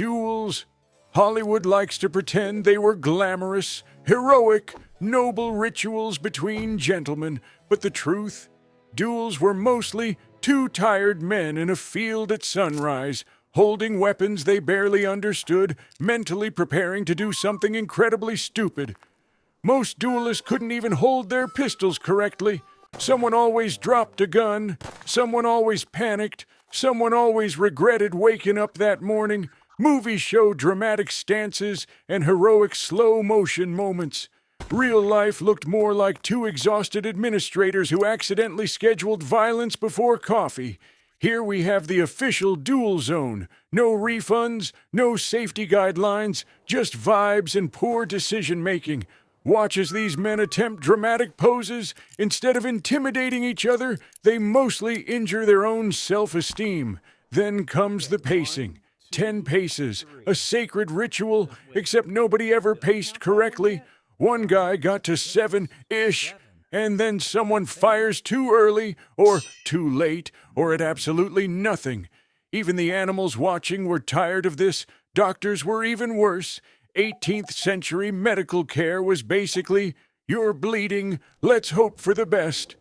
Duels. Hollywood likes to pretend they were glamorous, heroic, noble rituals between gentlemen, but the truth? Duels were mostly two tired men in a field at sunrise, holding weapons they barely understood, mentally preparing to do something incredibly stupid. Most duelists couldn't even hold their pistols correctly. Someone always dropped a gun, someone always panicked, someone always regretted waking up that morning. Movies show dramatic stances and heroic slow-motion moments. Real life looked more like two exhausted administrators who accidentally scheduled violence before coffee. Here we have the official duel zone. No refunds, no safety guidelines, just vibes and poor decision-making. Watch as these men attempt dramatic poses. Instead of intimidating each other, they mostly injure their own self-esteem. Then comes the pacing. 10 paces, a sacred ritual, except nobody ever paced correctly. One guy got to 7-ish, and then someone fires too early, or too late, or at absolutely nothing. Even the animals watching were tired of this. Doctors were even worse. 18th century medical care was basically, "You're bleeding, let's hope for the best."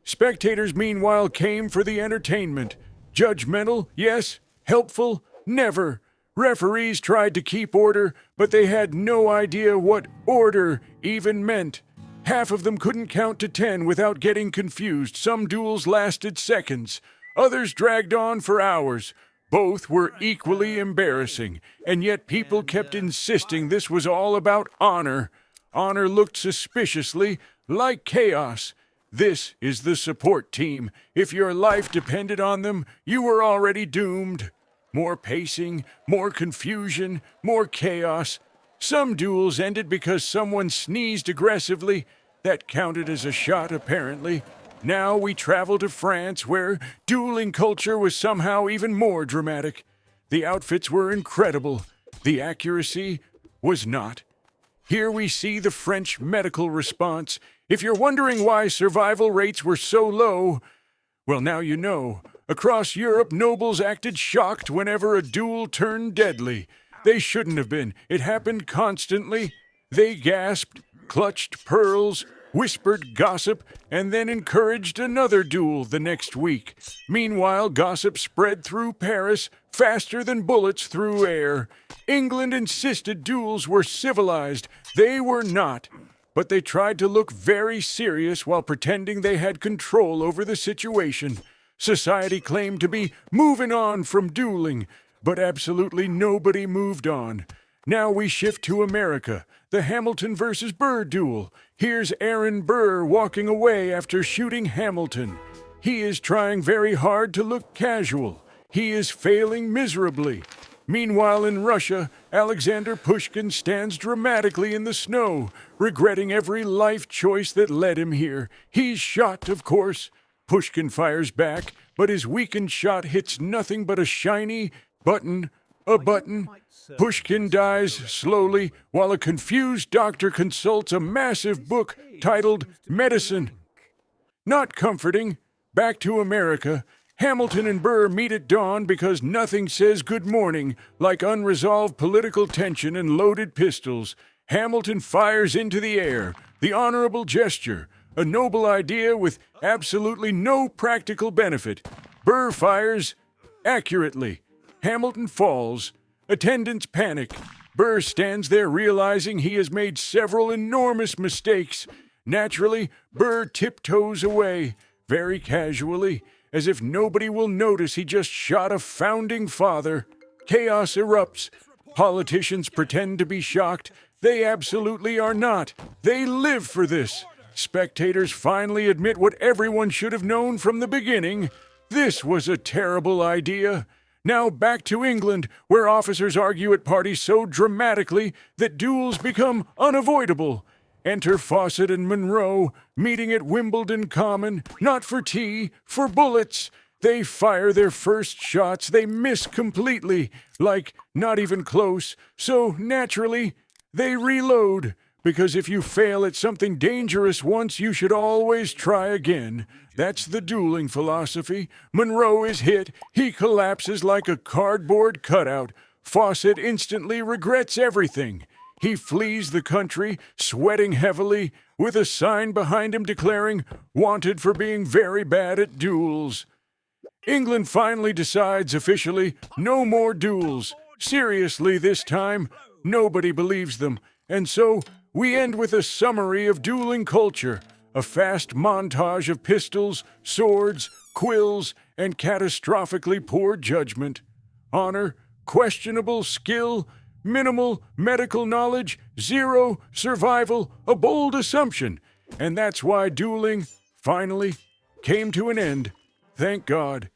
Spectators, meanwhile, came for the entertainment. Judgmental, yes. Helpful, never. Referees tried to keep order, but they had no idea what order even meant. Half of them couldn't count to 10 without getting confused. Some duels lasted seconds. Others dragged on for hours. Both were equally embarrassing, and yet people kept insisting this was all about honor. Honor looked suspiciously like chaos. This is the support team. If your life depended on them, you were already doomed. More pacing, more confusion, more chaos. Some duels ended because someone sneezed aggressively. That counted as a shot, apparently. Now we travel to France, where dueling culture was somehow even more dramatic. The outfits were incredible. The accuracy was not. Here we see the French medical response. If you're wondering why survival rates were so low, well, now you know. Across Europe, nobles acted shocked whenever a duel turned deadly. They shouldn't have been. It happened constantly. They gasped, clutched pearls, whispered gossip, and then encouraged another duel the next week. Meanwhile, gossip spread through Paris faster than bullets through air. England insisted duels were civilized. They were not. But they tried to look very serious while pretending they had control over the situation. Society claimed to be moving on from dueling, but absolutely nobody moved on. Now we shift to America, the Hamilton versus Burr duel. Here's Aaron Burr walking away after shooting Hamilton. He is trying very hard to look casual. He is failing miserably. Meanwhile, in Russia, Alexander Pushkin stands dramatically in the snow, regretting every life choice that led him here. He's shot, of course. Pushkin fires back, but his weakened shot hits nothing but a shiny button. A button. Pushkin dies slowly while a confused doctor consults a massive book titled Medicine. Not comforting. Back to America. Hamilton and Burr meet at dawn because nothing says good morning like unresolved political tension and loaded pistols. Hamilton fires into the air, the honorable gesture, a noble idea with absolutely no practical benefit. Burr fires accurately. Hamilton falls. Attendants panic. Burr stands there realizing he has made several enormous mistakes. Naturally, Burr tiptoes away, very casually, as if nobody will notice he just shot a founding father. Chaos erupts. Politicians pretend to be shocked. They absolutely are not. They live for this. Spectators finally admit what everyone should have known from the beginning. This was a terrible idea. Now back to England, where officers argue at parties so dramatically that duels become unavoidable. Enter Fawcett and Monroe, meeting at Wimbledon Common, not for tea, for bullets. They fire their first shots, they miss completely, like not even close, so naturally, they reload. Because if you fail at something dangerous once, you should always try again. That's the dueling philosophy. Monroe is hit. He collapses like a cardboard cutout. Fawcett instantly regrets everything. He flees the country, sweating heavily, with a sign behind him declaring, "Wanted for being very bad at duels." England finally decides officially, no more duels. Seriously this time, nobody believes them. And so, we end with a summary of dueling culture, a fast montage of pistols, swords, quills, and catastrophically poor judgment. Honor, questionable skill, minimal medical knowledge, zero survival, a bold assumption. And that's why dueling, finally, came to an end. Thank God.